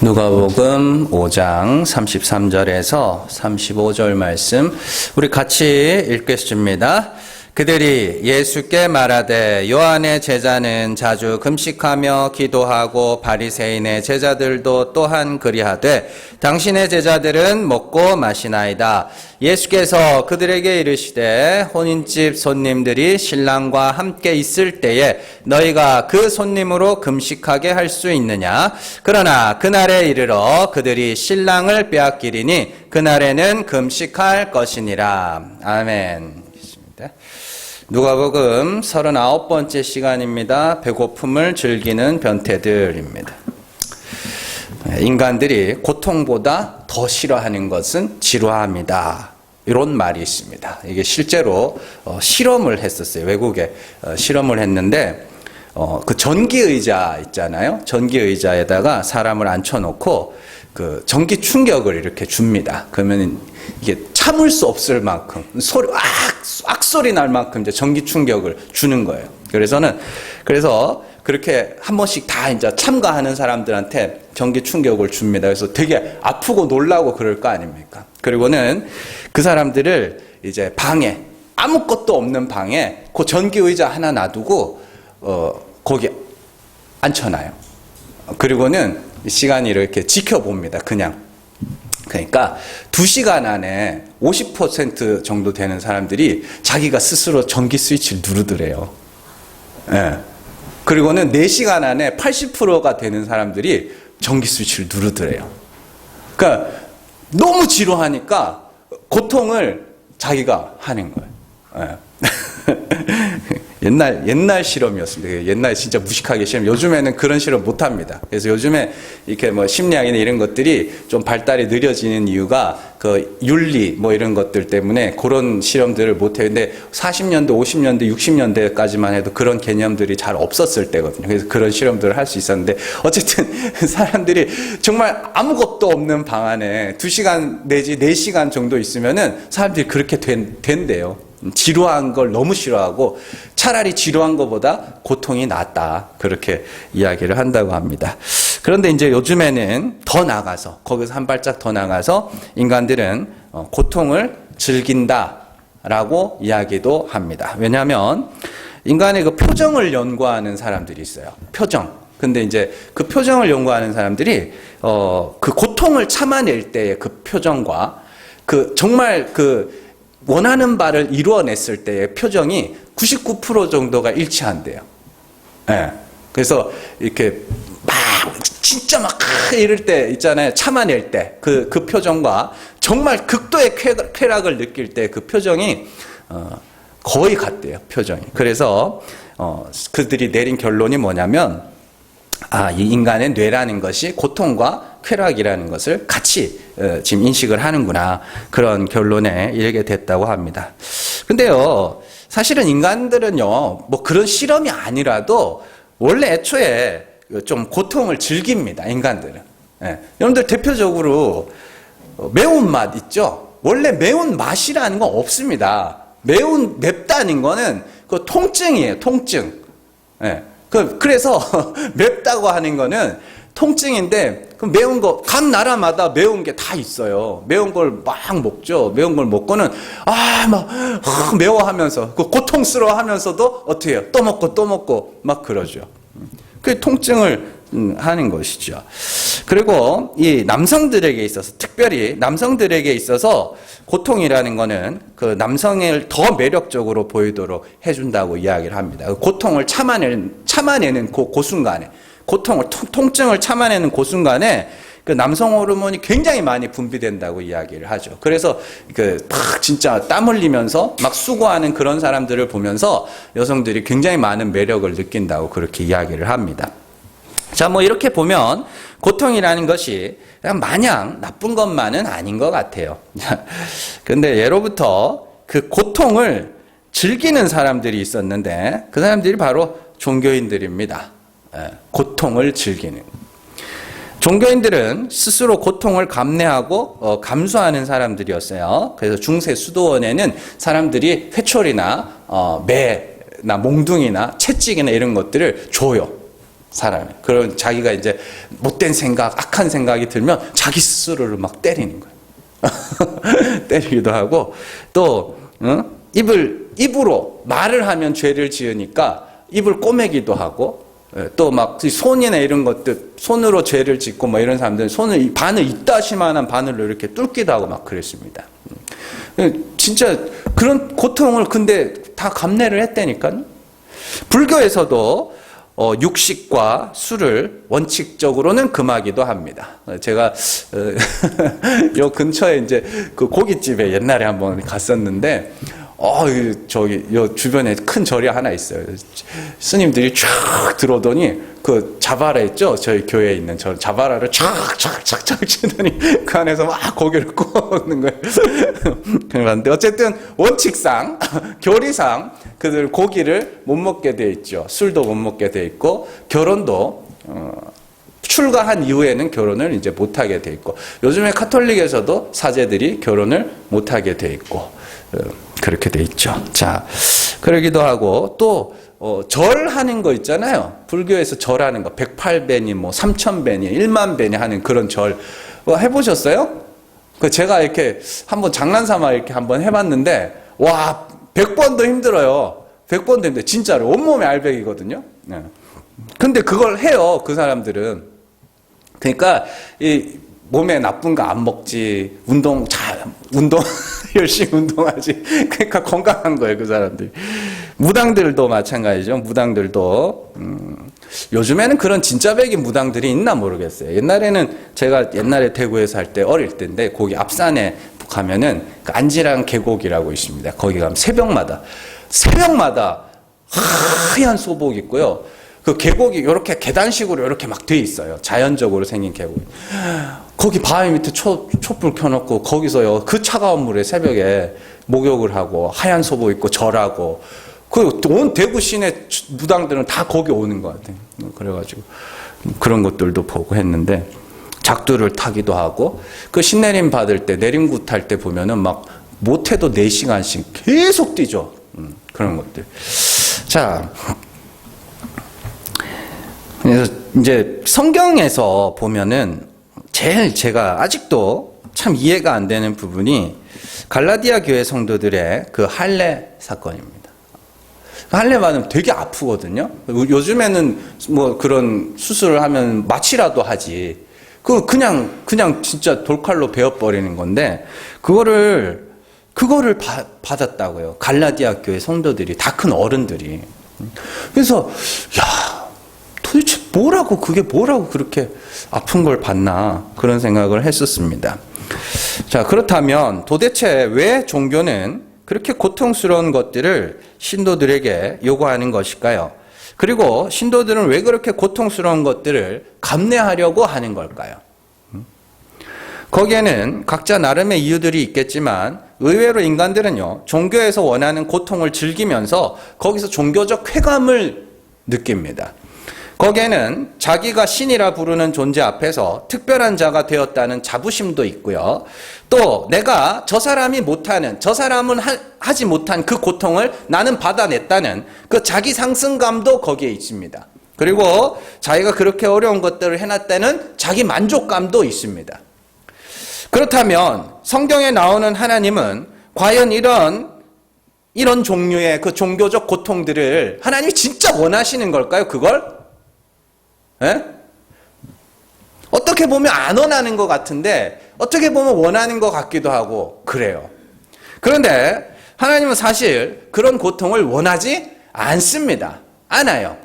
누가복음 5장 33절에서 35절 말씀 우리 같이 읽겠습니다. 그들이 예수께 말하되 요한의 제자는 자주 금식하며 기도하고 바리새인의 제자들도 또한 그리하되 당신의 제자들은 먹고 마시나이다. 예수께서 그들에게 이르시되 혼인집 손님들이 신랑과 함께 있을 때에 너희가 그 손님으로 금식하게 할 수 있느냐? 그러나 그날에 이르러 그들이 신랑을 빼앗기리니 그날에는 금식할 것이니라. 아멘. 누가복음 39번째 시간입니다. 배고픔을 즐기는 변태들입니다. 인간들이 고통보다 더 싫어하는 것은 지루함이다. 이런 말이 있습니다. 이게 실제로 실험을 했었어요. 외국에 실험을 했는데 그 전기의자 있잖아요. 전기의자에다가 사람을 앉혀놓고 그 전기 충격을 이렇게 줍니다. 그러면 이게 참을 수 없을 만큼 소리 악소리 날 만큼 이제 전기 충격을 주는 거예요. 그래서 그렇게 한 번씩 다 이제 참가하는 사람들한테 전기 충격을 줍니다. 그래서 되게 아프고 놀라고 그럴 거 아닙니까? 그리고는 그 사람들을 이제 방에 아무것도 없는 방에 그 전기 의자 하나 놔두고 거기 앉혀놔요. 그리고는 시간이 이렇게 지켜봅니다. 그러니까 2시간 안에 50% 정도 되는 사람들이 자기가 스스로 전기 스위치를 누르더래요. 예. 그리고는 4시간 안에 80%가 되는 사람들이 전기 스위치를 누르더래요. 그러니까 너무 지루하니까 고통을 자기가 하는 거예요. 예. 옛날 실험이었습니다. 옛날에 진짜 무식하게 실험. 요즘에는 그런 실험 못 합니다. 그래서 요즘에 이렇게 뭐 심리학이나 이런 것들이 좀 발달이 느려지는 이유가 그 윤리 뭐 이런 것들 때문에 그런 실험들을 못 해요. 근데 40년대, 50년대, 60년대까지만 해도 그런 개념들이 잘 없었을 때거든요. 그래서 그런 실험들을 할 수 있었는데 어쨌든 사람들이 정말 아무것도 없는 방 안에 2시간 내지 4시간 정도 있으면은 사람들이 그렇게 된대요. 지루한 걸 너무 싫어하고 차라리 지루한 것보다 고통이 낫다. 그렇게 이야기를 한다고 합니다. 그런데 이제 요즘에는 더 나가서 거기서 한 발짝 더 나가서 인간들은 고통을 즐긴다라고 이야기도 합니다. 왜냐하면 인간의 그 표정을 연구하는 사람들이 있어요. 표정. 근데 이제 그 표정을 연구하는 사람들이 그 고통을 참아낼 때의 그 표정과 그 정말 그 원하는 바를 이루어냈을 때의 표정이 99% 정도가 일치한대요. 예. 그래서 이렇게 진짜 이럴 때 있잖아요. 참아낼 때 그 표정과 정말 극도의 쾌락을 느낄 때 그 표정이 거의 같대요. 표정이. 그래서 그들이 내린 결론이 뭐냐면 이 인간의 뇌라는 것이 고통과 쾌락이라는 것을 같이 지금 인식을 하는구나. 그런 결론에 이르게 됐다고 합니다. 근데요, 사실은 인간들은요, 뭐 그런 실험이 아니라도 원래 애초에 좀 고통을 즐깁니다. 인간들은. 예. 여러분들 대표적으로 매운맛 있죠? 원래 매운맛이라는 건 없습니다. 맵다는 거는 그 통증이에요. 통증. 예. 그래서 맵다고 하는 거는 통증인데 그 매운 거 각 나라마다 매운 게 다 있어요. 매운 걸 막 먹죠. 매운 걸 먹고는 매워하면서 그 고통스러워하면서도 어떻게 해요? 또 먹고 막 그러죠. 그게 통증을 하는 것이죠. 그리고 이 남성들에게 있어서 특별히 남성들에게 있어서 고통이라는 거는 그 남성을 더 매력적으로 보이도록 해준다고 이야기를 합니다. 고통을 참아내는 그 순간에 고통을 통증을 참아내는 그 순간에 그 남성 호르몬이 굉장히 많이 분비된다고 이야기를 하죠. 그래서 진짜 땀 흘리면서 막 수고하는 그런 사람들을 보면서 여성들이 굉장히 많은 매력을 느낀다고 그렇게 이야기를 합니다. 자, 뭐 이렇게 보면 고통이라는 것이 그냥 마냥 나쁜 것만은 아닌 것 같아요. 근데 예로부터 그 고통을 즐기는 사람들이 있었는데 그 사람들이 바로 종교인들입니다. 고통을 즐기는. 종교인들은 스스로 고통을 감내하고 감수하는 사람들이었어요. 그래서 중세 수도원에는 사람들이 회초리나 매나 몽둥이나 채찍이나 이런 것들을 줘요. 사람이. 그런 자기가 이제 못된 생각, 악한 생각이 들면 자기 스스로를 막 때리는 거예요. 때리기도 하고 또 입으로 말을 하면 죄를 지으니까 입을 꼬매기도 하고 또 막 손이나 이런 것들 손으로 죄를 짓고 뭐 이런 사람들은 손을 바늘 이따시만한 바늘로 이렇게 뚫기도 하고 막 그랬습니다. 진짜 그런 고통을 근데 다 감내를 했다니까요. 불교에서도 육식과 술을 원칙적으로는 금하기도 합니다. 제가 요 근처에 이제 그 고깃집에 옛날에 한번 갔었는데 저기 요 주변에 큰 절이 하나 있어요. 스님들이 쫙 들어오더니 그 자바라 있죠? 저희 교회에 있는 저 자바라를 쫙 치더니 그 안에서 막 고기를 구워 먹는 거예요. 그런데 어쨌든 원칙상 교리상 그들 고기를 못 먹게 돼 있죠. 술도 못 먹게 돼 있고 결혼도 출가한 이후에는 결혼을 이제 못 하게 돼 있고 요즘에 카톨릭에서도 사제들이 결혼을 못 하게 돼 있고 그렇게 돼 있죠. 자, 그러기도 하고 또 절하는 거 있잖아요. 불교에서 절하는 거 108배니 뭐 3000배니 10000배니 하는 그런 절 해보셨어요? 제가 이렇게 한번 장난삼아 이렇게 한번 해봤는데 와 100번도 힘들어요. 100번도 힘들어요. 진짜로 온몸에 알배기거든요. 근데 그걸 해요. 그 사람들은. 그러니까 이 몸에 나쁜 거 안 먹지, 운동 열심히 운동하지. 그러니까 건강한 거예요, 그 사람들이. 무당들도 마찬가지죠. 무당들도 요즘에는 그런 진짜 백인 무당들이 있나 모르겠어요. 옛날에는 제가 옛날에 대구에서 할 때 어릴 때인데 거기 앞산에 가면은 그 안지랑 계곡이라고 있습니다. 거기 가면 새벽마다 하얀 소복 있고요. 그 계곡이 이렇게 계단식으로 이렇게 막 돼 있어요. 자연적으로 생긴 계곡. 거기 바위 밑에 촛불 켜놓고 거기서요. 그 차가운 물에 새벽에 목욕을 하고 하얀 소복 입고 절하고 그 온 대구 시내 무당들은 다 거기 오는 것 같아요. 그래가지고 그런 것들도 보고 했는데 작두를 타기도 하고 그 신내림 받을 때 내림굿 탈 때 보면은 막 못해도 4시간씩 계속 뛰죠. 그런 것들. 자. 그래서 이제 성경에서 보면은 제일 제가 아직도 참 이해가 안 되는 부분이 갈라디아 교회 성도들의 그 할례 사건입니다. 할례 받으면 되게 아프거든요. 요즘에는 뭐 그런 수술을 하면 마취라도 하지. 그냥 진짜 돌칼로 베어버리는 건데 그거를 받았다고요. 갈라디아 교회 성도들이 다 큰 어른들이. 그래서 도대체 그게 뭐라고 그렇게 아픈 걸 받나 그런 생각을 했었습니다. 자, 그렇다면 도대체 왜 종교는 그렇게 고통스러운 것들을 신도들에게 요구하는 것일까요? 그리고 신도들은 왜 그렇게 고통스러운 것들을 감내하려고 하는 걸까요? 거기에는 각자 나름의 이유들이 있겠지만 의외로 인간들은요, 종교에서 원하는 고통을 즐기면서 거기서 종교적 쾌감을 느낍니다. 거기에는 자기가 신이라 부르는 존재 앞에서 특별한 자가 되었다는 자부심도 있고요. 또 내가 저 사람은 하지 못한 그 고통을 나는 받아냈다는 그 자기 상승감도 거기에 있습니다. 그리고 자기가 그렇게 어려운 것들을 해놨다는 자기 만족감도 있습니다. 그렇다면 성경에 나오는 하나님은 과연 이런 종류의 그 종교적 고통들을 하나님이 진짜 원하시는 걸까요? 그걸? 예? 어떻게 보면 안 원하는 것 같은데 어떻게 보면 원하는 것 같기도 하고 그래요. 그런데 하나님은 사실 그런 고통을 원하지 않습니다. 않아요.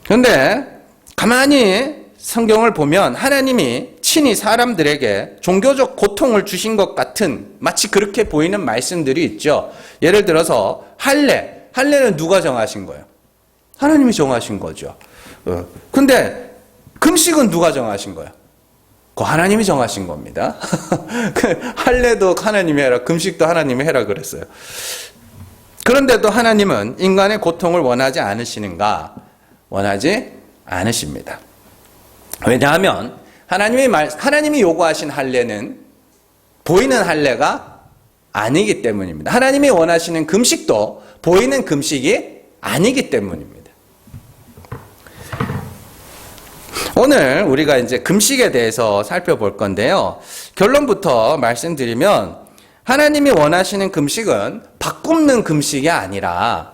그런데 가만히 성경을 보면 하나님이 친히 사람들에게 종교적 고통을 주신 것 같은 마치 그렇게 보이는 말씀들이 있죠. 예를 들어서 할례는 누가 정하신 거예요? 하나님이 정하신 거죠. 근데 금식은 누가 정하신 거예요? 그 하나님이 정하신 겁니다. 할례도 하나님이 해라, 금식도 하나님이 해라 그랬어요. 그런데도 하나님은 인간의 고통을 원하지 않으시는가? 원하지 않으십니다. 왜냐하면 하나님이 요구하신 할례는 보이는 할례가 아니기 때문입니다. 하나님이 원하시는 금식도 보이는 금식이 아니기 때문입니다. 오늘 우리가 이제 금식에 대해서 살펴볼 건데요. 결론부터 말씀드리면 하나님이 원하시는 금식은 밥 굶는 금식이 아니라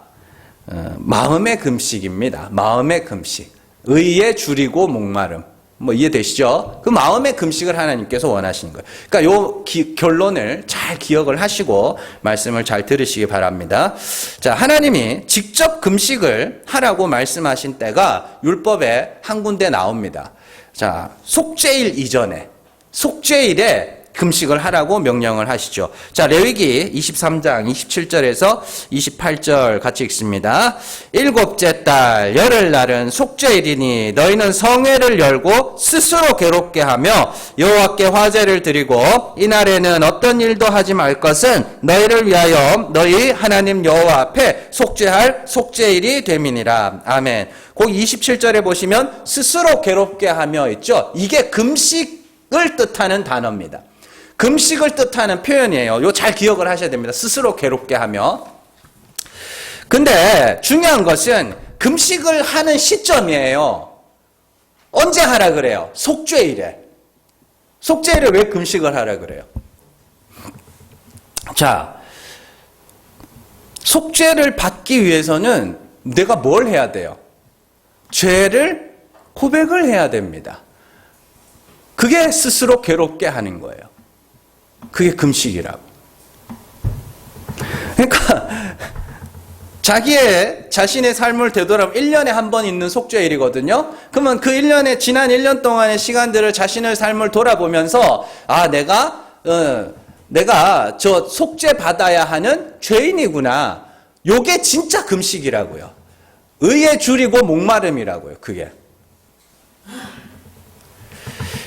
마음의 금식입니다. 마음의 금식. 의에 줄이고 목마름. 뭐 이해되시죠? 그 마음의 금식을 하나님께서 원하시는 거예요. 그러니까 요 결론을 잘 기억을 하시고 말씀을 잘 들으시기 바랍니다. 자, 하나님이 직접 금식을 하라고 말씀하신 때가 율법에 한 군데 나옵니다. 자, 속죄일 이전에, 속죄일에 금식을 하라고 명령을 하시죠. 자, 레위기 23장 27절에서 28절 같이 읽습니다. 일곱째 달 열흘날은 속죄일이니 너희는 성회를 열고 스스로 괴롭게 하며 여호와께 화제를 드리고 이날에는 어떤 일도 하지 말 것은 너희를 위하여 너희 하나님 여호와 앞에 속죄할 속죄일이 됨이니라. 아멘. 거기 27절에 보시면 스스로 괴롭게 하며 있죠. 이게 금식을 뜻하는 단어입니다. 금식을 뜻하는 표현이에요. 이거 잘 기억을 하셔야 됩니다. 스스로 괴롭게 하며. 근데 중요한 것은 금식을 하는 시점이에요. 언제 하라 그래요? 속죄일에. 속죄일에 왜 금식을 하라 그래요? 자, 속죄를 받기 위해서는 내가 뭘 해야 돼요? 죄를 고백을 해야 됩니다. 그게 스스로 괴롭게 하는 거예요. 그게 금식이라고. 그러니까 자신의 삶을 되돌아보면 1년에 한 번 있는 속죄일이거든요. 그러면 그 1년에 지난 1년 동안의 시간들을 자신의 삶을 돌아보면서 내가 저 속죄 받아야 하는 죄인이구나. 요게 진짜 금식이라고요. 의에 줄이고 목마름이라고요. 그게.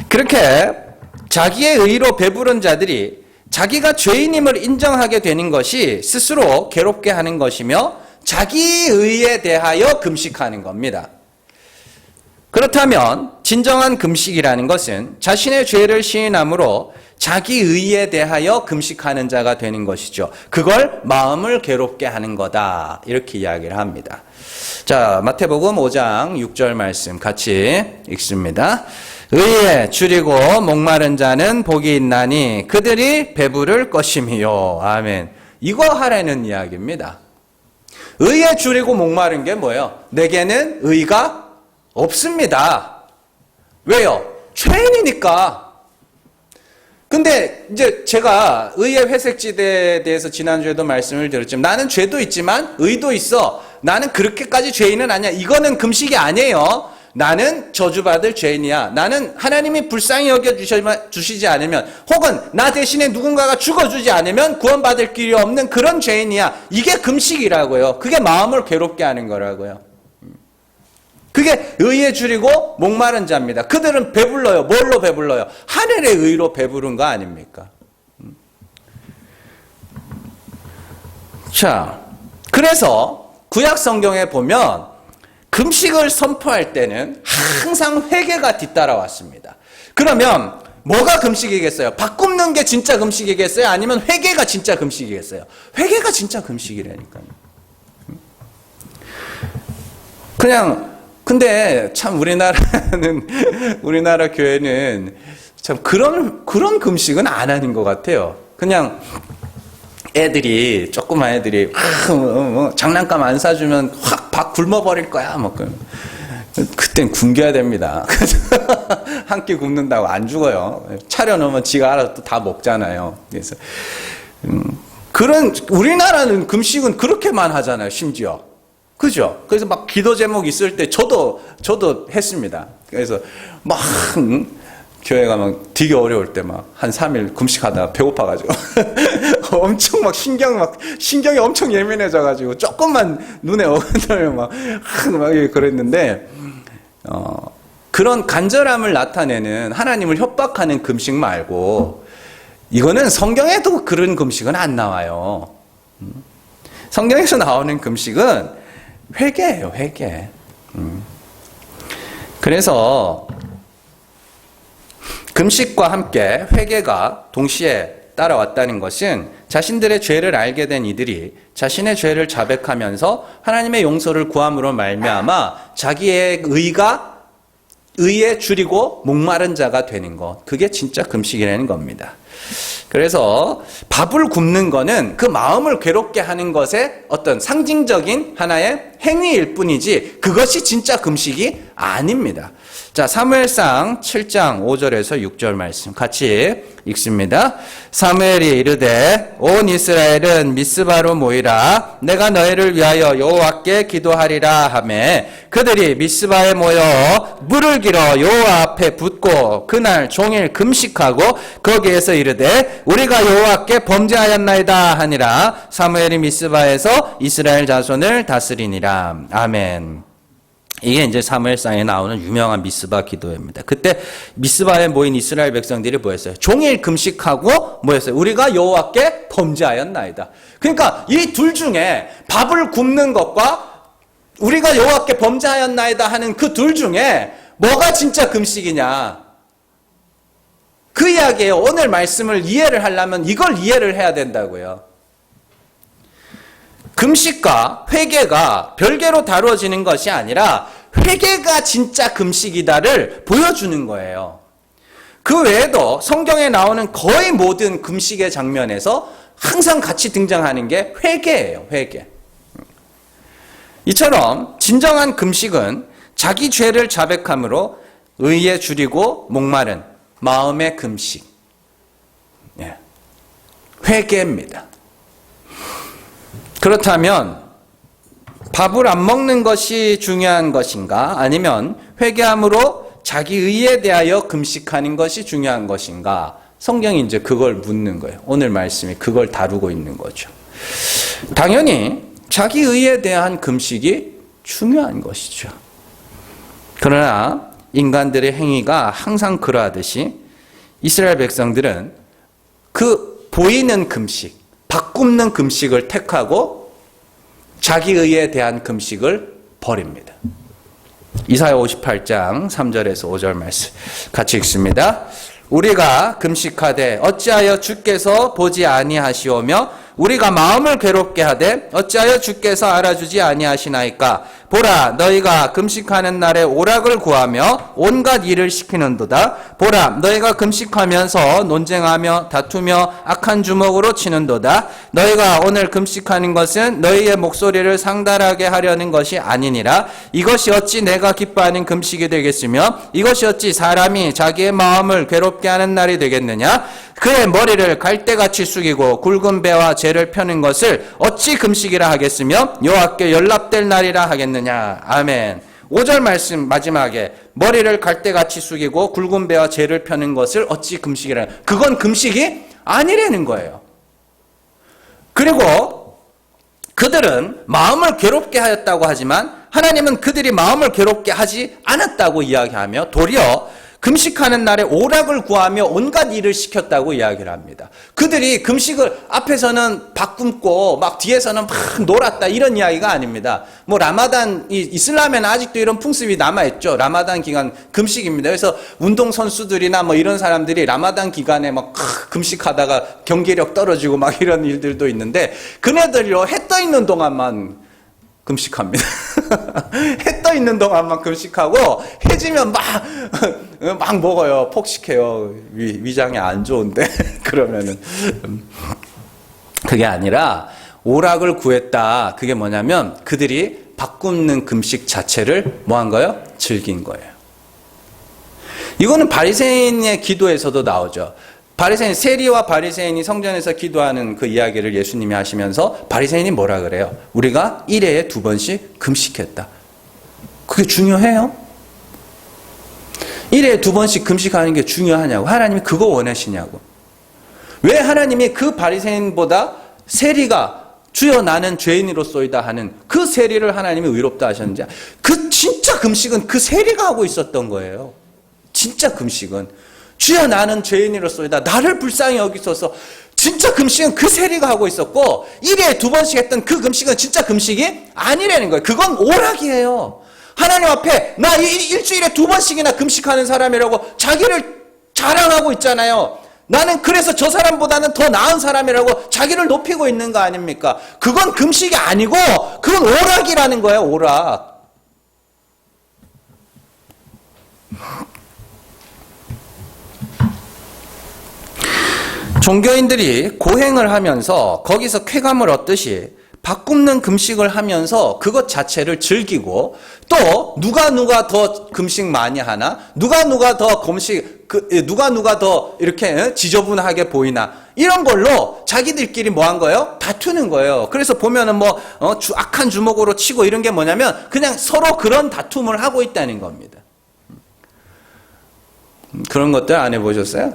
그렇게 자기의 의로 배부른 자들이 자기가 죄인임을 인정하게 되는 것이 스스로 괴롭게 하는 것이며 자기 의에 대하여 금식하는 겁니다. 그렇다면 진정한 금식이라는 것은 자신의 죄를 시인함으로 자기 의에 대하여 금식하는 자가 되는 것이죠. 그걸 마음을 괴롭게 하는 거다. 이렇게 이야기를 합니다. 자, 마태복음 5장 6절 말씀 같이 읽습니다. 의에 줄이고 목마른 자는 복이 있나니 그들이 배부를 것임이요. 아멘. 이거 하라는 이야기입니다. 의에 줄이고 목마른 게 뭐예요? 내게는 의가 없습니다. 왜요? 죄인이니까. 근데 이제 제가 의의 회색지대에 대해서 지난주에도 말씀을 드렸지만 나는 죄도 있지만 의도 있어. 나는 그렇게까지 죄인은 아니야. 이거는 금식이 아니에요. 나는 저주받을 죄인이야. 나는 하나님이 불쌍히 여겨주시지 않으면 혹은 나 대신에 누군가가 죽어주지 않으면 구원받을 길이 없는 그런 죄인이야. 이게 금식이라고요. 그게 마음을 괴롭게 하는 거라고요. 그게 의에 줄이고 목마른 자입니다. 그들은 배불러요. 뭘로 배불러요? 하늘의 의로 배부른 거 아닙니까? 자, 그래서 구약 성경에 보면 금식을 선포할 때는 항상 회개가 뒤따라왔습니다. 그러면 뭐가 금식이겠어요? 밥 굶는 게 진짜 금식이겠어요? 아니면 회개가 진짜 금식이겠어요? 회개가 진짜 금식이라니까요. 근데 참 우리나라 교회는 참 그런 금식은 안 하는 것 같아요. 그냥 조그만 애들이 장난감 안 사주면 확 밥 굶어버릴 거야. 그땐 굶겨야 됩니다. 한 끼 굶는다고 안 죽어요. 차려놓으면 지가 알아서 또 다 먹잖아요. 그래서 우리나라는 금식은 그렇게만 하잖아요. 심지어. 그죠? 그래서 막 기도 제목 있을 때 저도 했습니다. 그래서 막 교회 가면 되게 어려울 때 막 한 3일 금식하다가 배고파가지고 엄청 신경이 엄청 예민해져가지고 조금만 눈에 어긋나면 막 그랬는데 그런 간절함을 나타내는 하나님을 협박하는 금식 말고 이거는 성경에도 그런 금식은 안 나와요. 성경에서 나오는 금식은 회개예요, 회개. 그래서 금식과 함께 회개가 동시에 따라왔다는 것은 자신들의 죄를 알게 된 이들이 자신의 죄를 자백하면서 하나님의 용서를 구함으로 말미암아 자기의 의가 의에 줄이고 목마른 자가 되는 것. 그게 진짜 금식이라는 겁니다. 그래서 밥을 굶는 거는 그 마음을 괴롭게 하는 것의 어떤 상징적인 하나의 행위일 뿐이지 그것이 진짜 금식이 아닙니다. 자, 사무엘상 7장 5절에서 6절 말씀 같이 읽습니다. 사무엘이 이르되 온 이스라엘은 미스바로 모이라 내가 너희를 위하여 여호와께 기도하리라 하매 그들이 미스바에 모여 물을 길어 여호와 앞에 붓고 그날 종일 금식하고 거기에서 이르되 우리가 여호와께 범죄하였나이다 하니라. 사무엘이 미스바에서 이스라엘 자손을 다스리니라. 아멘. 이게 이제 사무엘상에 나오는 유명한 미스바 기도입니다. 그때 미스바에 모인 이스라엘 백성들이 뭐였어요? 종일 금식하고 뭐였어요? 우리가 여호와께 범죄하였나이다. 그러니까 이 둘 중에 밥을 굶는 것과 우리가 여호와께 범죄하였나이다 하는 그 둘 중에 뭐가 진짜 금식이냐? 그 이야기예요. 오늘 말씀을 이해를 하려면 이걸 이해를 해야 된다고요. 금식과 회개가 별개로 다루어지는 것이 아니라 회개가 진짜 금식이다를 보여주는 거예요. 그 외에도 성경에 나오는 거의 모든 금식의 장면에서 항상 같이 등장하는 게 회개예요. 회개. 이처럼 진정한 금식은 자기 죄를 자백함으로 의에 줄이고 목마른 마음의 금식. 회개입니다. 그렇다면 밥을 안 먹는 것이 중요한 것인가? 아니면 회개함으로 자기 의에 대하여 금식하는 것이 중요한 것인가? 성경이 이제 그걸 묻는 거예요. 오늘 말씀이 그걸 다루고 있는 거죠. 당연히 자기 의에 대한 금식이 중요한 것이죠. 그러나 인간들의 행위가 항상 그러하듯이 이스라엘 백성들은 그 보이는 금식, 밥 굶는 금식을 택하고 자기 의에 대한 금식을 버립니다. 이사야 58장 3절에서 5절 말씀 같이 읽습니다. 우리가 금식하되 어찌하여 주께서 보지 아니하시오며 우리가 마음을 괴롭게 하되 어찌하여 주께서 알아주지 아니하시나이까. 보라, 너희가 금식하는 날에 오락을 구하며 온갖 일을 시키는도다. 보라, 너희가 금식하면서 논쟁하며 다투며 악한 주먹으로 치는도다. 너희가 오늘 금식하는 것은 너희의 목소리를 상달하게 하려는 것이 아니니라. 이것이 어찌 내가 기뻐하는 금식이 되겠으며 이것이 어찌 사람이 자기의 마음을 괴롭게 하는 날이 되겠느냐. 그의 머리를 갈대같이 숙이고 굵은 배와 재를 펴는 것을 어찌 금식이라 하겠으며 여호와께 연락될 날이라 하겠느냐. 아멘. 5절 말씀 마지막에 머리를 갈대같이 숙이고 굵은 배와 재를 펴는 것을 어찌 금식이라. 그건 금식이 아니라는 거예요. 그리고 그들은 마음을 괴롭게 하였다고 하지만 하나님은 그들이 마음을 괴롭게 하지 않았다고 이야기하며 도리어 금식하는 날에 오락을 구하며 온갖 일을 시켰다고 이야기를 합니다. 그들이 금식을 앞에서는 밥 굶고 막 뒤에서는 막 놀았다 이런 이야기가 아닙니다. 뭐 라마단, 이슬람에는 아직도 이런 풍습이 남아있죠. 라마단 기간 금식입니다. 그래서 운동선수들이나 뭐 이런 사람들이 라마단 기간에 막 금식하다가 경기력 떨어지고 막 이런 일들도 있는데 그네들로 해 떠 있는 동안만 금식합니다. 해 떠 있는 동안만 금식하고 해지면 막 먹어요. 폭식해요. 위장이 안 좋은데 그러면은 그게 아니라 오락을 구했다. 그게 뭐냐면 그들이 밥 굶는 금식 자체를 뭐 한 거예요? 즐긴 거예요. 이거는 바리새인의 기도에서도 나오죠. 바리새인, 세리와 바리새인이 성전에서 기도하는 그 이야기를 예수님이 하시면서 바리새인이 뭐라 그래요? 우리가 1회에 2번씩 금식했다. 그게 중요해요? 1회에 2번씩 금식하는 게 중요하냐고. 하나님이 그거 원하시냐고. 왜 하나님이 그 바리새인보다 세리가 주여 나는 죄인으로소이다 하는 그 세리를 하나님이 의롭다 하셨는지, 그 진짜 금식은 그 세리가 하고 있었던 거예요. 진짜 금식은. 주여 나는 죄인으로소이다. 나를 불쌍히 여기소서. 진짜 금식은 그 세리가 하고 있었고 1회에 2번씩 했던 그 금식은 진짜 금식이 아니라는 거예요. 그건 오락이에요. 하나님 앞에 나 일주일에 2번씩이나 금식하는 사람이라고 자기를 자랑하고 있잖아요. 나는 그래서 저 사람보다는 더 나은 사람이라고 자기를 높이고 있는 거 아닙니까? 그건 금식이 아니고 그건 오락이라는 거예요. 오락. 종교인들이 고행을 하면서 거기서 쾌감을 얻듯이 밥 굶는 금식을 하면서 그것 자체를 즐기고, 또 누가 더 금식 많이 하나, 누가 더 이렇게 지저분하게 보이나, 이런 걸로 자기들끼리 뭐 한 거예요? 다투는 거예요. 그래서 보면은 악한 주먹으로 치고 이런 게 뭐냐면 그냥 서로 그런 다툼을 하고 있다는 겁니다. 그런 것들 안 해보셨어요?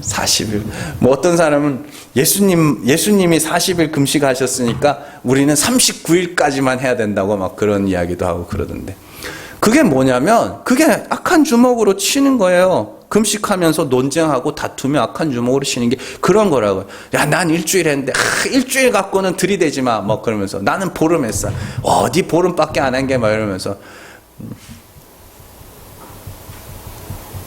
40일. 어떤 사람은 예수님이 40일 금식하셨으니까 우리는 39일까지만 해야 된다고 막 그런 이야기도 하고 그러던데. 그게 뭐냐면, 그게 악한 주먹으로 치는 거예요. 금식하면서 논쟁하고 다투며 악한 주먹으로 치는 게 그런 거라고요. 야, 난 일주일 했는데, 일주일 갖고는 들이대지 마. 그러면서. 나는 보름 했어. 어디 보름밖에 안 한 게 막 이러면서.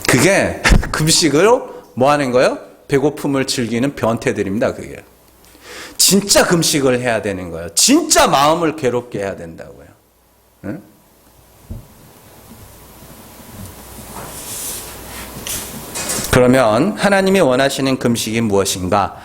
그게 금식으로 뭐 하는 거예요? 배고픔을 즐기는 변태들입니다, 그게. 진짜 금식을 해야 되는 거예요. 진짜 마음을 괴롭게 해야 된다고요. 응? 그러면 하나님이 원하시는 금식이 무엇인가?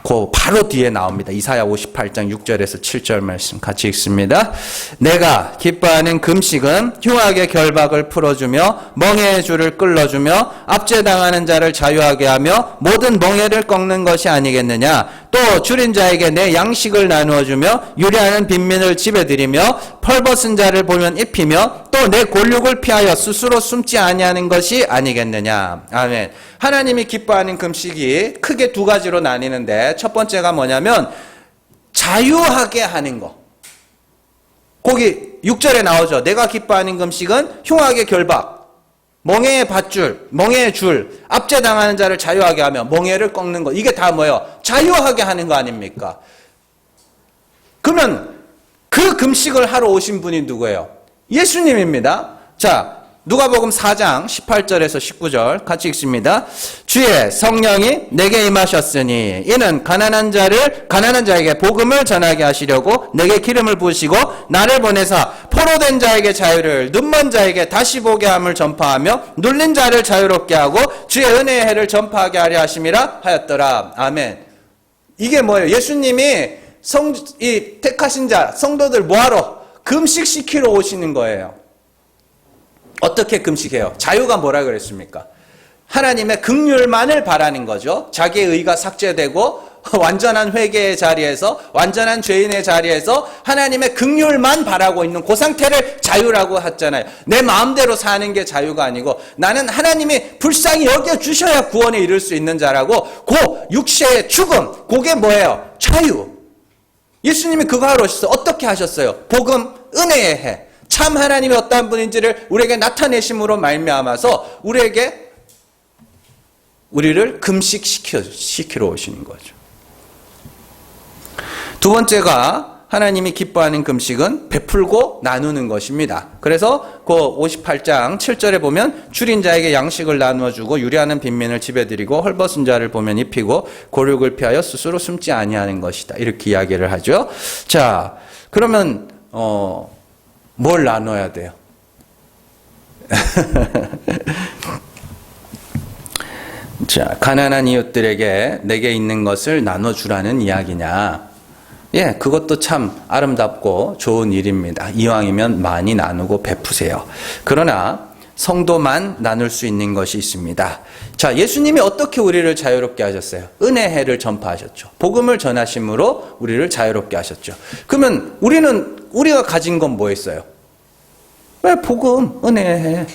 그 바로 뒤에 나옵니다. 이사야 58장 6절에서 7절 말씀 같이 읽습니다. 내가 기뻐하는 금식은 흉악의 결박을 풀어주며 멍에의 줄을 끌어주며 압제당하는 자를 자유하게 하며 모든 멍에를 꺾는 것이 아니겠느냐. 또 줄인 자에게 내 양식을 나누어주며 유리하는 빈민을 집에 들이며 펄벗은 자를 보면 입히며 또 내 골육을 피하여 스스로 숨지 아니하는 것이 아니겠느냐. 아멘. 하나님이 기뻐하는 금식이 크게 두 가지로 나뉘는데, 첫 번째가 뭐냐면 자유하게 하는 거. 거기 6절에 나오죠. 내가 기뻐하는 금식은 흉악의 결박, 멍에의 밧줄, 멍에의 줄, 압제당하는 자를 자유하게 하며 멍에를 꺾는 거. 이게 다 뭐예요? 자유하게 하는 거 아닙니까? 그러면 그 금식을 하러 오신 분이 누구예요? 예수님입니다. 자, 누가복음 4장 18절에서 19절 같이 읽습니다. 주의 성령이 내게 임하셨으니 이는 가난한 자에게 복음을 전하게 하시려고 내게 기름을 부으시고 나를 보내사 포로된 자에게 자유를, 눈먼 자에게 다시 보게 함을 전파하며 눌린 자를 자유롭게 하고 주의 은혜의 해를 전파하게 하려 하심이라 하였더라. 아멘. 이게 뭐예요? 예수님이 이 택하신 자 성도들 뭐하러? 금식시키러 오시는 거예요. 어떻게 금식해요? 자유가 뭐라 그랬습니까? 하나님의 긍휼만을 바라는 거죠. 자기의 의가 삭제되고 완전한 회개의 자리에서, 완전한 죄인의 자리에서 하나님의 긍휼만 바라고 있는 그 상태를 자유라고 하잖아요. 내 마음대로 사는 게 자유가 아니고 나는 하나님이 불쌍히 여겨주셔야 구원에 이를 수 있는 자라고, 그 육체의 죽음, 그게 뭐예요? 자유. 예수님이 그거 하러 오셨어요. 어떻게 하셨어요? 복음, 은혜의 해. 참 하나님이 어떠한 분인지를 우리에게 나타내심으로 말미암아서 우리를 금식시키러 오시는 거죠. 두 번째가 하나님이 기뻐하는 금식은 베풀고 나누는 것입니다. 그래서 그 58장 7절에 보면 줄인 자에게 양식을 나누어주고 유리하는 빈민을 집에 들이고 헐벗은 자를 보면 입히고 고륙을 피하여 스스로 숨지 아니하는 것이다. 이렇게 이야기를 하죠. 자, 그러면 뭘 나눠야 돼요? 자, 가난한 이웃들에게 내게 있는 것을 나눠주라는 이야기냐? 예, 그것도 참 아름답고 좋은 일입니다. 이왕이면 많이 나누고 베푸세요. 그러나 성도만 나눌 수 있는 것이 있습니다. 자, 예수님이 어떻게 우리를 자유롭게 하셨어요? 은혜해를 전파하셨죠. 복음을 전하심으로 우리를 자유롭게 하셨죠. 그러면 우리가 가진 건 뭐 있어요? 왜? 복음, 은혜해.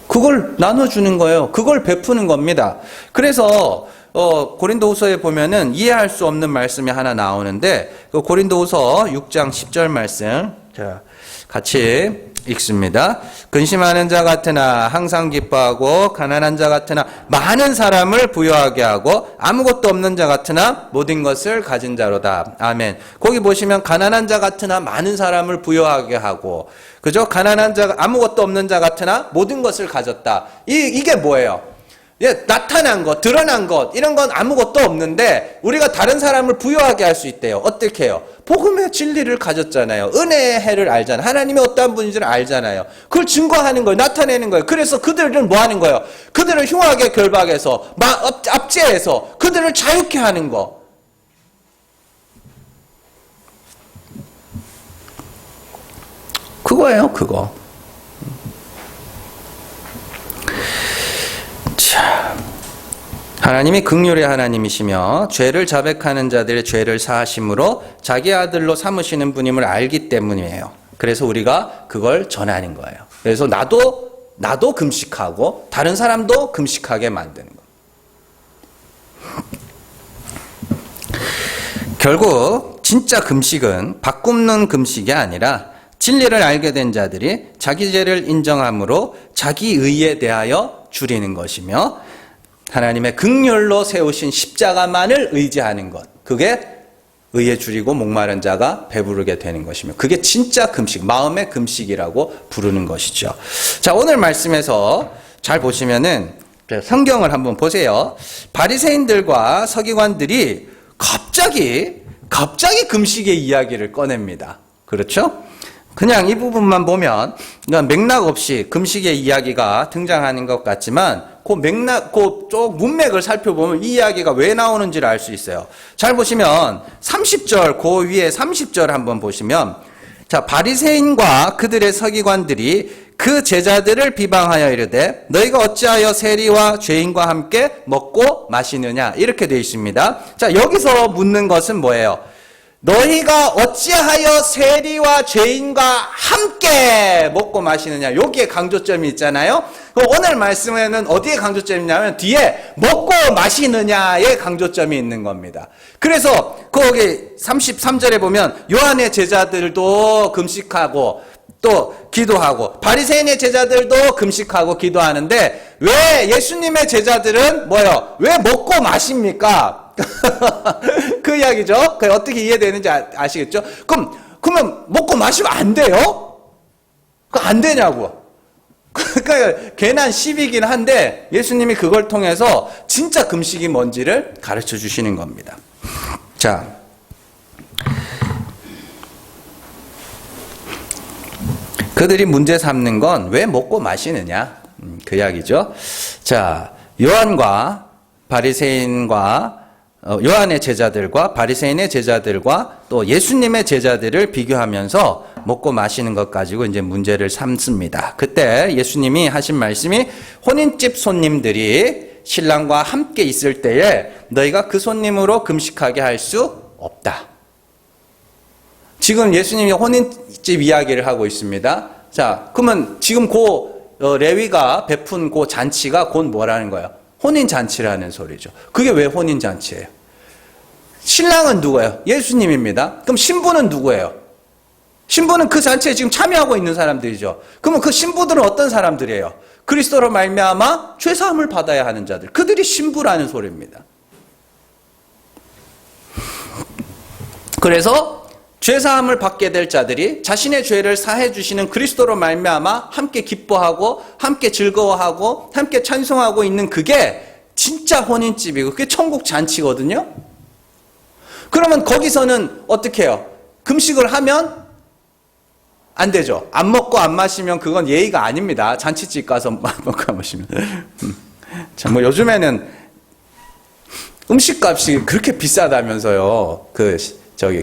그걸 나눠주는 거예요. 그걸 베푸는 겁니다. 그래서 고린도후서에 보면은 이해할 수 없는 말씀이 하나 나오는데, 그 고린도후서 6장 10절 말씀, 자, 같이 읽습니다. 근심하는 자 같으나 항상 기뻐하고 가난한 자 같으나 많은 사람을 부유하게 하고 아무것도 없는 자 같으나 모든 것을 가진 자로다. 아멘. 거기 보시면 가난한 자 같으나 많은 사람을 부유하게 하고, 그죠? 가난한 자, 아무것도 없는 자 같으나 모든 것을 가졌다. 이게 뭐예요? 예, 나타난 것, 드러난 것, 이런 건 아무것도 없는데 우리가 다른 사람을 부유하게 할 수 있대요. 어떻게 해요? 복음의 진리를 가졌잖아요. 은혜의 해를 알잖아요. 하나님이 어떠한 분인지를 알잖아요. 그걸 증거하는 거예요. 나타내는 거예요. 그래서 그들은 뭐 하는 거예요? 그들을 흉하게 결박해서, 압제해서 그들을 자유케 하는 거. 그거예요, 그거. 자, 하나님이 긍휼의 하나님이시며 죄를 자백하는 자들의 죄를 사하심으로 자기 아들로 삼으시는 분임을 알기 때문이에요. 그래서 우리가 그걸 전하는 거예요. 그래서 나도 금식하고 다른 사람도 금식하게 만드는 거예요. 결국 진짜 금식은 밥 굶는 금식이 아니라 진리를 알게 된 자들이 자기 죄를 인정함으로 자기 의에 대하여 줄이는 것이며 하나님의 긍휼로 세우신 십자가만을 의지하는 것. 그게 의에 줄이고 목마른 자가 배부르게 되는 것이며 그게 진짜 금식, 마음의 금식이라고 부르는 것이죠. 자, 오늘 말씀에서 잘 보시면은 성경을 한번 보세요. 바리새인들과 서기관들이 갑자기 금식의 이야기를 꺼냅니다. 그렇죠? 그냥 이 부분만 보면 맥락 없이 금식의 이야기가 등장하는 것 같지만 쭉 문맥을 살펴보면 이 이야기가 왜 나오는지를 알 수 있어요. 잘 보시면 30절, 그 위에 30절 한번 보시면 자, 바리새인과 그들의 서기관들이 그 제자들을 비방하여 이르되 너희가 어찌하여 세리와 죄인과 함께 먹고 마시느냐 이렇게 되어 있습니다. 자, 여기서 묻는 것은 뭐예요? 너희가 어찌하여 세리와 죄인과 함께 먹고 마시느냐. 여기에 강조점이 있잖아요. 오늘 말씀에는 어디에 강조점이 있냐면 뒤에 먹고 마시느냐에 강조점이 있는 겁니다. 그래서 거기 33절에 보면 요한의 제자들도 금식하고 또 기도하고 바리새인의 제자들도 금식하고 기도하는데 왜 예수님의 제자들은 뭐예요? 왜 먹고 마십니까? 그 이야기죠. 그 어떻게 이해되는지 아시겠죠? 그러면 먹고 마시면 안 돼요? 안 되냐고. 그러니까 괜한 시비긴 한데 예수님이 그걸 통해서 진짜 금식이 뭔지를 가르쳐 주시는 겁니다. 자, 그들이 문제 삼는 건 왜 먹고 마시느냐? 그 이야기죠. 자, 요한과 바리새인과 요한의 제자들과 바리새인의 제자들과 또 예수님의 제자들을 비교하면서 먹고 마시는 것 가지고 이제 문제를 삼습니다. 그때 예수님이 하신 말씀이 혼인집 손님들이 신랑과 함께 있을 때에 너희가 그 손님으로 금식하게 할 수 없다. 지금 예수님이 혼인집 이야기를 하고 있습니다. 자, 그러면 지금 레위가 베푼 그 잔치가 곧 뭐라는 거예요? 혼인잔치라는 소리죠. 그게 왜 혼인잔치예요? 신랑은 누구예요? 예수님입니다. 그럼 신부는 누구예요? 신부는 그 잔치에 지금 참여하고 있는 사람들이죠. 그러면 그 신부들은 어떤 사람들이에요? 그리스도로 말미암아 죄사함을 받아야 하는 자들. 그들이 신부라는 소리입니다. 그래서 죄사함을 받게 될 자들이 자신의 죄를 사해 주시는 그리스도로 말미암아 함께 기뻐하고 함께 즐거워하고 함께 찬송하고 있는 그게 진짜 혼인집이고 그게 천국 잔치거든요. 그러면 거기서는 어떻게 해요? 금식을 하면 안 되죠. 안 먹고 안 마시면 그건 예의가 아닙니다. 잔치집 가서 먹고 안 마시면. 자, 뭐 요즘에는 음식값이 그렇게 비싸다면서요.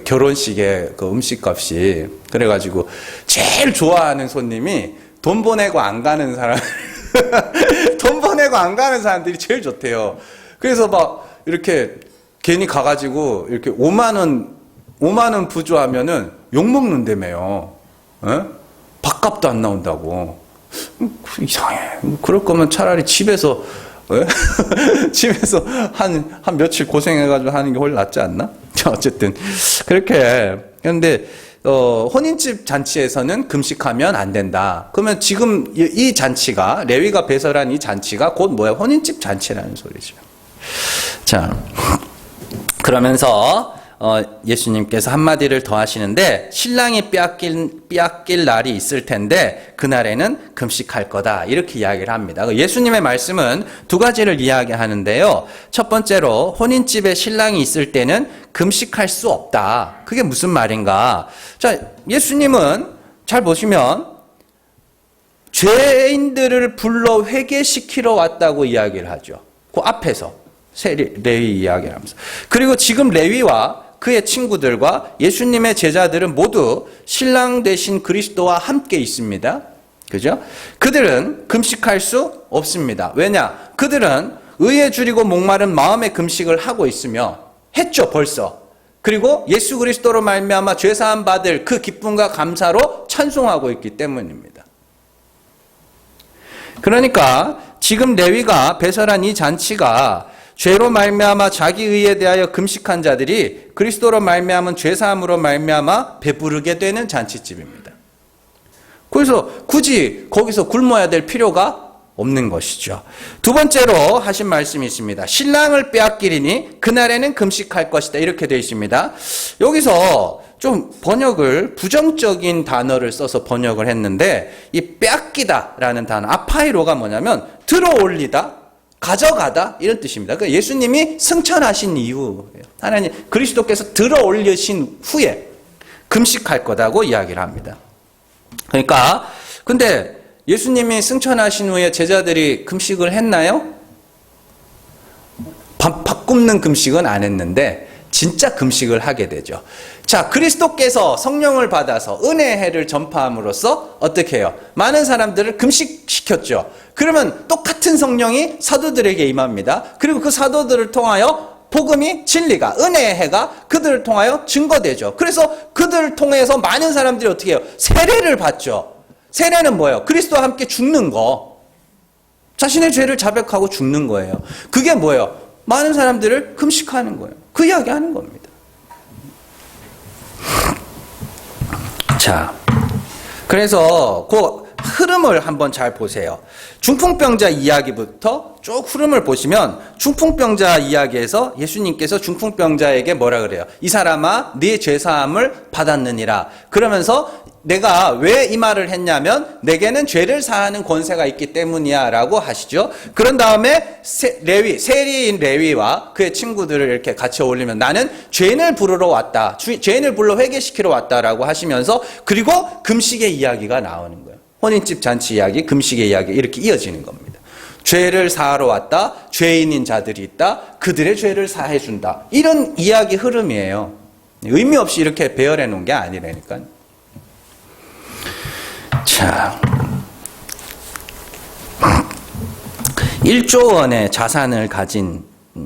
결혼식에 그 음식값이. 그래가지고 제일 좋아하는 손님이 돈 보내고 안 가는 사람, 돈 보내고 안 가는 사람들이 제일 좋대요. 그래서 막 이렇게 괜히 가가지고 이렇게 5만 원 부조하면은 욕먹는다며요. 밥값도 안 나온다고. 이상해. 그럴 거면 차라리 집에서, 집에서 한 며칠 고생해가지고 하는 게 훨씬 낫지 않나? 자, 어쨌든. 그렇게. 그런데, 혼인집 잔치에서는 금식하면 안 된다. 그러면 지금 이 잔치가, 레위가 배설한 이 잔치가 곧 뭐야? 혼인집 잔치라는 소리죠. 자, 그러면서, 예수님께서 한마디를 더 하시는데 신랑이 빼앗길 날이 있을 텐데 그날에는 금식할 거다 이렇게 이야기를 합니다. 예수님의 말씀은 두 가지를 이야기하는데요. 첫 번째로 혼인집에 신랑이 있을 때는 금식할 수 없다. 그게 무슨 말인가? 자, 예수님은 잘 보시면 죄인들을 불러 회개시키러 왔다고 이야기를 하죠. 그 앞에서 레위 이야기를 하면서. 그리고 지금 레위와 그의 친구들과 예수님의 제자들은 모두 신랑 되신 그리스도와 함께 있습니다. 그죠? 그들은 금식할 수 없습니다. 왜냐? 그들은 의에 줄이고 목마른 마음의 금식을 하고 있으며 했죠, 벌써. 그리고 예수 그리스도로 말미암아 죄 사함 받을 그 기쁨과 감사로 찬송하고 있기 때문입니다. 그러니까 지금 레위가 배설한 이 잔치가 죄로 말미암아 자기 의에 대하여 금식한 자들이 그리스도로 말미암은 죄 사함으로 말미암아 배부르게 되는 잔치집입니다. 그래서 굳이 거기서 굶어야 될 필요가 없는 것이죠. 두 번째로 하신 말씀이 있습니다. 신랑을 빼앗기리니 그날에는 금식할 것이다. 이렇게 되어 있습니다. 여기서 좀 번역을 부정적인 단어를 써서 번역을 했는데 이 빼앗기다라는 단어 아파이로가 뭐냐면 들어올리다, 가져가다 이런 뜻입니다. 그러니까 예수님이 승천하신 이후 하나님 그리스도께서 들어올리신 후에 금식할 거다고 이야기를 합니다. 그러니까 근데 예수님이 승천하신 후에 제자들이 금식을 했나요? 밥 굶는 금식은 안 했는데 진짜 금식을 하게 되죠. 자, 그리스도께서 성령을 받아서 은혜의 해를 전파함으로써 어떻게 해요? 많은 사람들을 금식시켰죠. 그러면 똑같은 성령이 사도들에게 임합니다. 그리고 그 사도들을 통하여 복음이 진리가 은혜의 해가 그들을 통하여 증거되죠. 그래서 그들을 통해서 많은 사람들이 어떻게 해요? 세례를 받죠. 세례는 뭐예요? 그리스도와 함께 죽는 거. 자신의 죄를 자백하고 죽는 거예요. 그게 뭐예요? 많은 사람들을 금식하는 거예요. 그 이야기 하는 겁니다. 자, 그래서 그 흐름을 한번 잘 보세요. 중풍병자 이야기부터 쭉 흐름을 보시면 중풍병자 이야기에서 예수님께서 중풍병자에게 뭐라 그래요? 이 사람아 네 죄사함을 받았느니라. 그러면서 내가 왜 이 말을 했냐면 내게는 죄를 사하는 권세가 있기 때문이야 라고 하시죠. 그런 다음에 세리인 레위와 그의 친구들을 이렇게 같이 어울리면 나는 죄인을 부르러 왔다. 죄인을 불러 회개시키러 왔다라고 하시면서 그리고 금식의 이야기가 나오는 거예요. 혼인집 잔치 이야기, 금식의 이야기 이렇게 이어지는 겁니다. 죄를 사하러 왔다. 죄인인 자들이 있다. 그들의 죄를 사해 준다. 이런 이야기 흐름이에요. 의미 없이 이렇게 배열해 놓은 게 아니라니까요. 자, 1조 원의 자산을 가진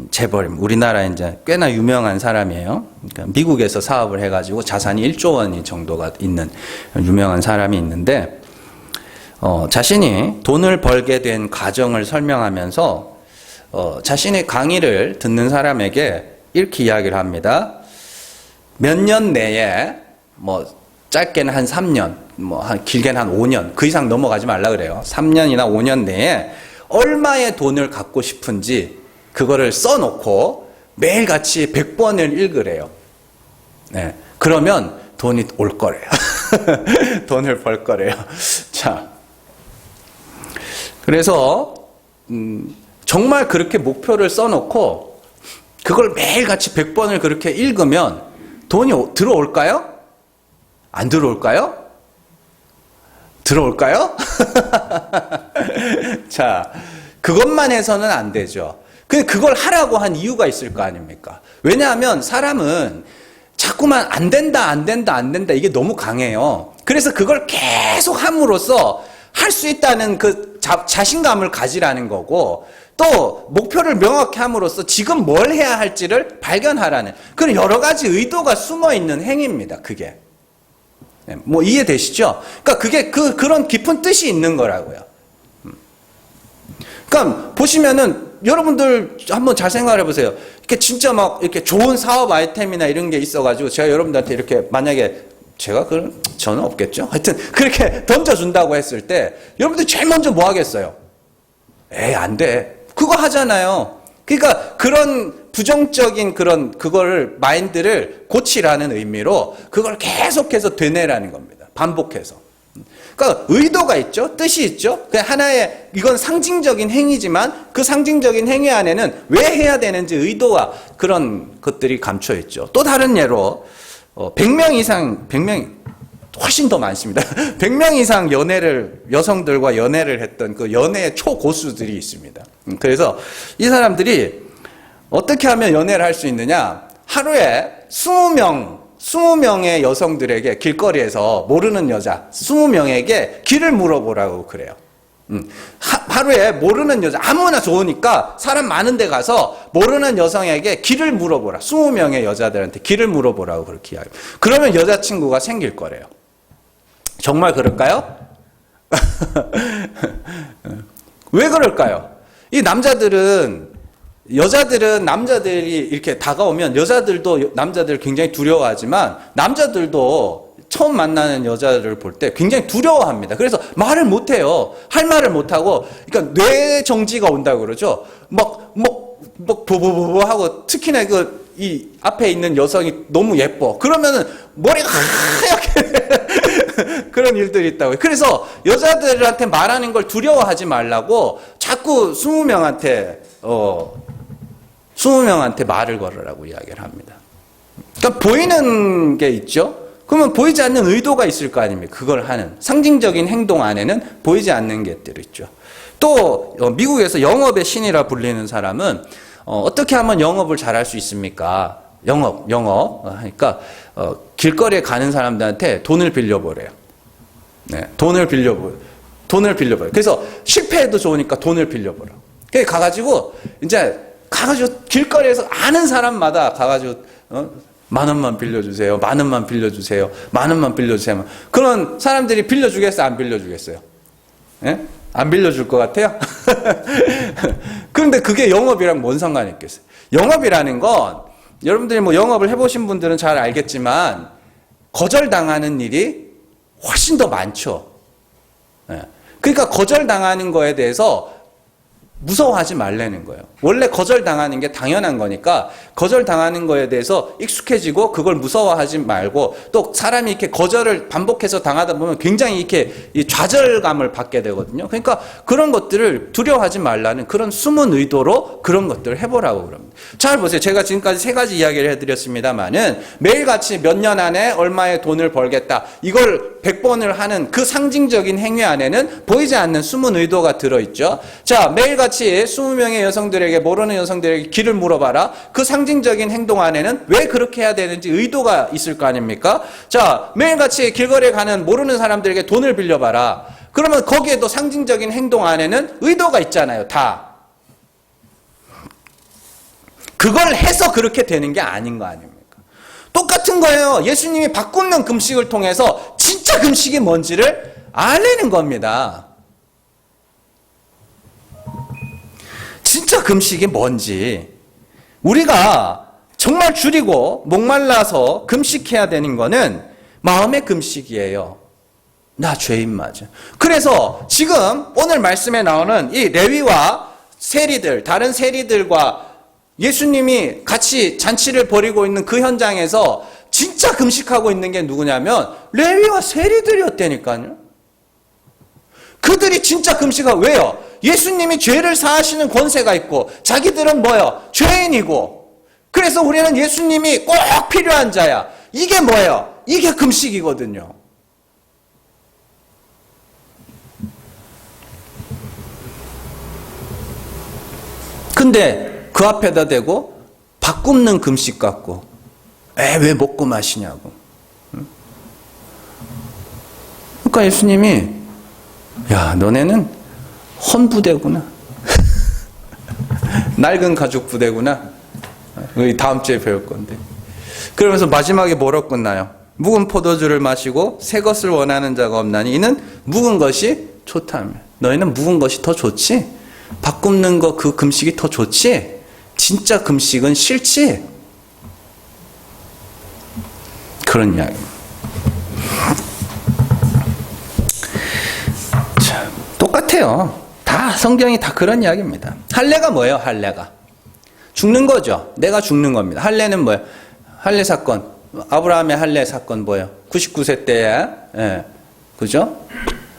재벌, 우리나라에 이제 꽤나 유명한 사람이에요. 그러니까 미국에서 사업을 해가지고 자산이 1조 원 정도가 있는 유명한 사람이 있는데, 자신이 돈을 벌게 된 과정을 설명하면서, 자신의 강의를 듣는 사람에게 이렇게 이야기를 합니다. 몇 년 내에, 짧게는 한 3년, 길게는 한 5년, 그 이상 넘어가지 말라 그래요. 3년이나 5년 내에 얼마의 돈을 갖고 싶은지 그거를 써놓고 매일같이 100번을 읽으래요. 네. 그러면 돈이 올 거래요. 돈을 벌 거래요. 자. 그래서, 정말 그렇게 목표를 써놓고 그걸 매일같이 100번을 그렇게 읽으면 돈이 들어올까요? 안 들어올까요? 들어올까요? 자, 그것만 해서는 안 되죠. 근데 그걸 하라고 한 이유가 있을 거 아닙니까? 왜냐하면 사람은 자꾸만 안 된다 이게 너무 강해요. 그래서 그걸 계속 함으로써 할 수 있다는 그 자신감을 가지라는 거고 또 목표를 명확히 함으로써 지금 뭘 해야 할지를 발견하라는 그런 여러 가지 의도가 숨어 있는 행위입니다. 그게. 이해되시죠? 그러니까 그게 그런 깊은 뜻이 있는 거라고요. 그러니까 보시면은 여러분들 한번 잘 생각을 해보세요. 이렇게 진짜 막 이렇게 좋은 사업 아이템이나 이런 게 있어가지고 제가 여러분들한테 이렇게 만약에 저는 없겠죠? 하여튼 그렇게 던져준다고 했을 때 여러분들 제일 먼저 뭐 하겠어요? 안 돼. 그거 하잖아요. 그러니까 그런 부정적인 그거를 마인드를 고치라는 의미로 그걸 계속해서 되뇌라는 겁니다. 반복해서. 그러니까 의도가 있죠. 뜻이 있죠. 그냥 하나의 이건 상징적인 행위지만 그 상징적인 행위 안에는 왜 해야 되는지 의도와 그런 것들이 감춰 있죠. 또 다른 예로 100명 이상 훨씬 더 많습니다. 100명 이상 여성들과 연애를 했던 그 연애의 초고수들이 있습니다. 그래서 이 사람들이 어떻게 하면 연애를 할 수 있느냐? 하루에 20명의 여성들에게 길거리에서 모르는 여자 20명에게 길을 물어보라고 그래요. 하루에 모르는 여자 아무나 좋으니까 사람 많은 데 가서 모르는 여성에게 길을 물어보라. 20명의 여자들한테 길을 물어보라고 그렇게 이야기해요. 그러면 여자친구가 생길 거래요. 정말 그럴까요? 왜 그럴까요? 이 여자들은 남자들이 이렇게 다가오면 여자들도 남자들을 굉장히 두려워하지만 남자들도 처음 만나는 여자를 볼 때 굉장히 두려워합니다. 그래서 말을 못해요. 할 말을 못하고, 그러니까 뇌 정지가 온다고 그러죠. 보보보보 하고, 특히나 이 앞에 있는 여성이 너무 예뻐. 그러면은 머리가 하얗게 그런 일들이 있다고요. 그래서 여자들한테 말하는 걸 두려워하지 말라고 자꾸 20명한테 말을 걸으라고 이야기를 합니다. 그러니까 보이는 게 있죠. 그러면 보이지 않는 의도가 있을 거 아닙니까? 그걸 하는 상징적인 행동 안에는 보이지 않는 것들이 있죠. 또 미국에서 영업의 신이라 불리는 사람은 어떻게 하면 영업을 잘할 수 있습니까? 영업 하니까 길거리에 가는 사람들한테 돈을 빌려보래요. 네, 돈을 빌려버려. 그래서 실패해도 좋으니까 돈을 빌려버려. 그래 가가지고 길거리에서 아는 사람마다 가가지고 10,000원만 빌려주세요. 10,000원만 빌려주세요. 10,000원만 빌려주세요. 그런 사람들이 빌려주겠어요? 안 빌려주겠어요? 예? 안 빌려줄 것 같아요? 그런데 그게 영업이랑 뭔 상관이 있겠어요? 영업이라는 건 여러분들이 영업을 해보신 분들은 잘 알겠지만 거절당하는 일이 훨씬 더 많죠. 예. 그러니까 거절당하는 거에 대해서 무서워하지 말라는 거예요. 원래 거절당하는 게 당연한 거니까 거절당하는 거에 대해서 익숙해지고 그걸 무서워하지 말고, 또 사람이 이렇게 거절을 반복해서 당하다 보면 굉장히 이렇게 좌절감을 받게 되거든요. 그러니까 그런 것들을 두려워하지 말라는 그런 숨은 의도로 그런 것들을 해보라고 그럽니다. 잘 보세요. 제가 지금까지 3가지 이야기를 해드렸습니다만은 매일같이 몇 년 안에 얼마의 돈을 벌겠다, 이걸 100번을 하는 그 상징적인 행위 안에는 보이지 않는 숨은 의도가 들어있죠. 자, 매일같이 20명의 여성들에게, 모르는 여성들에게 길을 물어봐라. 그 상징적인 행동 안에는 왜 그렇게 해야 되는지 의도가 있을 거 아닙니까? 자, 매일같이 길거리에 가는 모르는 사람들에게 돈을 빌려봐라. 그러면 거기에도 상징적인 행동 안에는 의도가 있잖아요. 다. 그걸 해서 그렇게 되는 게 아닌 거 아닙니까? 똑같은 거예요. 예수님이 바꾸는 금식을 통해서 진짜 금식이 뭔지를 알리는 겁니다. 진짜 금식이 뭔지, 우리가 정말 줄이고 목말라서 금식해야 되는 거는 마음의 금식이에요. 나 죄인 맞아. 그래서 지금 오늘 말씀에 나오는 이 레위와 세리들, 다른 세리들과 예수님이 같이 잔치를 벌이고 있는 그 현장에서 진짜 금식하고 있는 게 누구냐면 레위와 세리들이었다니까요. 그들이 진짜 금식하고, 왜요? 예수님이 죄를 사하시는 권세가 있고 자기들은 뭐예요? 죄인이고, 그래서 우리는 예수님이 꼭 필요한 자야. 이게 뭐예요? 이게 금식이거든요. 근데 그 앞에다 대고 밥 굽는 금식 같고, 왜 먹고 마시냐고. 그러니까 예수님이, 야, 너네는 헌부대구나. 낡은 가죽 부대구나. 다음 주에 배울 건데. 그러면서 마지막에 뭐라고 끝나요? 묵은 포도주를 마시고 새 것을 원하는 자가 없나니 이는 묵은 것이 좋다며. 너희는 묵은 것이 더 좋지? 밥 굽는 거 그 금식이 더 좋지? 진짜 금식은 싫지? 그런 이야기입니다. 똑같아요. 다 성경이 다 그런 이야기입니다. 할례가 뭐예요? 할례가 죽는 거죠. 내가 죽는 겁니다. 할례는 뭐예요? 할례 사건. 아브라함의 할례 사건 뭐예요? 99세 때에, 예, 그죠?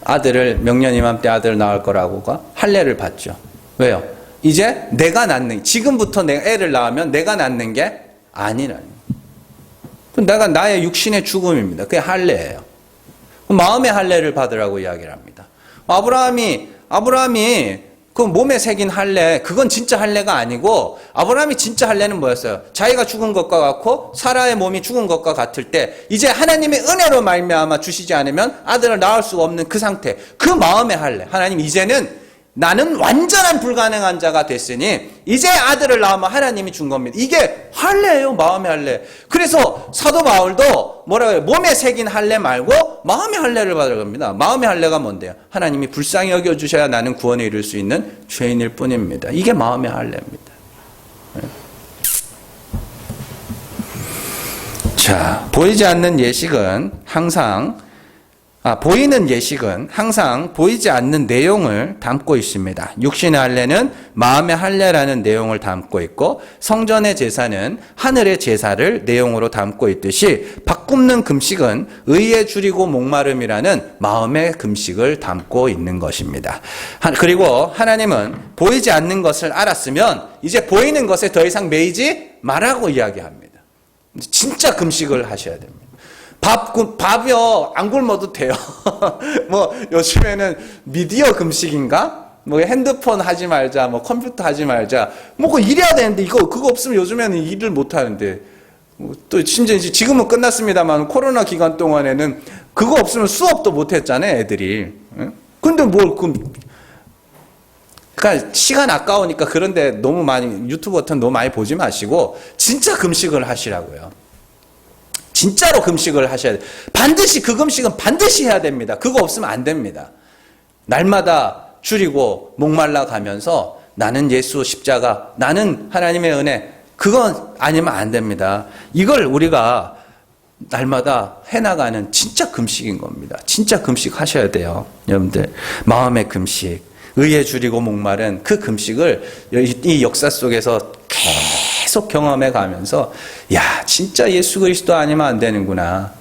아들을, 명년 이맘때 아들을 낳을 거라고가 할례를 받죠. 왜요? 이제 내가 낳는, 지금부터 내가 애를 낳으면 내가 낳는 게 아니라는 거예요. 내가 나의 육신의 죽음입니다. 그게 할례예요. 마음의 할례를 받으라고 이야기를 합니다. 아브라함이 그 몸에 새긴 할례, 그건 진짜 할례가 아니고, 아브라함이 진짜 할례는 뭐였어요? 자기가 죽은 것과 같고 사라의 몸이 죽은 것과 같을 때 이제 하나님의 은혜로 말미암아 주시지 않으면 아들을 낳을 수 없는 그 상태, 그 마음의 할례. 하나님, 이제는 나는 완전한 불가능한 자가 됐으니 이제 아들을 낳으면 하나님이 준 겁니다. 이게 할례예요. 마음의 할례. 그래서 사도 바울도 뭐라고 해요? 몸에 새긴 할례 말고 마음의 할례를 받을 겁니다. 마음의 할례가 뭔데요? 하나님이 불쌍히 여겨주셔야 나는 구원에 이를 수 있는 죄인일 뿐입니다. 이게 마음의 할례입니다. 자, 보이지 않는 예식은 항상 보이는 예식은 항상 보이지 않는 내용을 담고 있습니다. 육신의 할례는 마음의 할례라는 내용을 담고 있고, 성전의 제사는 하늘의 제사를 내용으로 담고 있듯이 밥 굽는 금식은 의에 줄이고 목마름이라는 마음의 금식을 담고 있는 것입니다. 그리고 하나님은 보이지 않는 것을 알았으면 이제 보이는 것에 더 이상 매이지 말라고 이야기합니다. 진짜 금식을 하셔야 됩니다. 밥이요, 안 굶어도 돼요. 뭐, 요즘에는 미디어 금식인가? 뭐, 핸드폰 하지 말자, 뭐, 컴퓨터 하지 말자. 뭐, 그거 일해야 되는데, 그거 없으면 요즘에는 일을 못 하는데. 또, 심지어 이제 지금은 끝났습니다만, 코로나 기간 동안에는 그거 없으면 수업도 못 했잖아요, 애들이. 근데 그러니까 시간 아까우니까 그런데 너무 많이, 유튜브 같은 너무 많이 보지 마시고, 진짜 금식을 하시라고요. 진짜로 금식을 하셔야 돼요. 반드시 그 금식은 반드시 해야 됩니다. 그거 없으면 안 됩니다. 날마다 줄이고 목말라 가면서 나는 예수 십자가, 나는 하나님의 은혜, 그건 아니면 안 됩니다. 이걸 우리가 날마다 해나가는 진짜 금식인 겁니다. 진짜 금식 하셔야 돼요. 여러분들, 마음의 금식, 의에 줄이고 목마른 그 금식을 이 역사 속에서 계속 경험해 가면서, 야, 진짜 예수 그리스도 아니면 안 되는구나.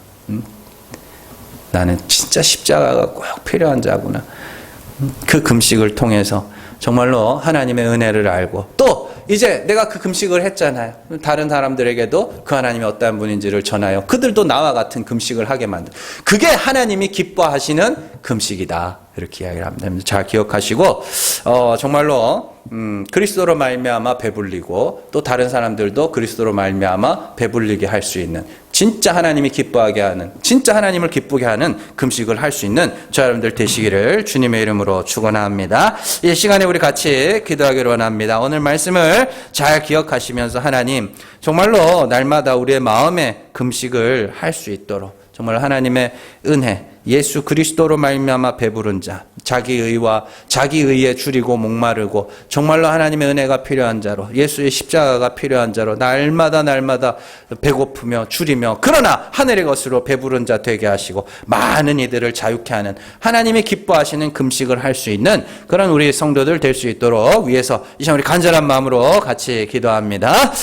나는 진짜 십자가가 꼭 필요한 자구나. 그 금식을 통해서 정말로 하나님의 은혜를 알고, 또 이제 내가 그 금식을 했잖아요. 다른 사람들에게도 그 하나님이 어떠한 분인지를 전하여 그들도 나와 같은 금식을 하게 만든, 그게 하나님이 기뻐하시는 금식이다. 이렇게 이야기를 합니다. 잘 기억하시고, 정말로 그리스도로 말미암아 배불리고, 또 다른 사람들도 그리스도로 말미암아 배불리게 할 수 있는, 진짜 하나님이 기뻐하게 하는, 진짜 하나님을 기쁘게 하는 금식을 할 수 있는 저 여러분들 되시기를 주님의 이름으로 축원합니다. 이 시간에 우리 같이 기도하기를 원합니다. 오늘 말씀을 잘 기억하시면서 하나님, 정말로 날마다 우리의 마음의 금식을 할 수 있도록 정말 하나님의 은혜, 예수 그리스도로 말미암아 배부른 자, 자기 의와 자기 의에 줄이고 목마르고 정말로 하나님의 은혜가 필요한 자로, 예수의 십자가가 필요한 자로 날마다 배고프며 줄이며, 그러나 하늘의 것으로 배부른 자 되게 하시고 많은 이들을 자유케 하는, 하나님이 기뻐하시는 금식을 할 수 있는 그런 우리 성도들 될 수 있도록 위해서 이 시간 우리 간절한 마음으로 같이 기도합니다.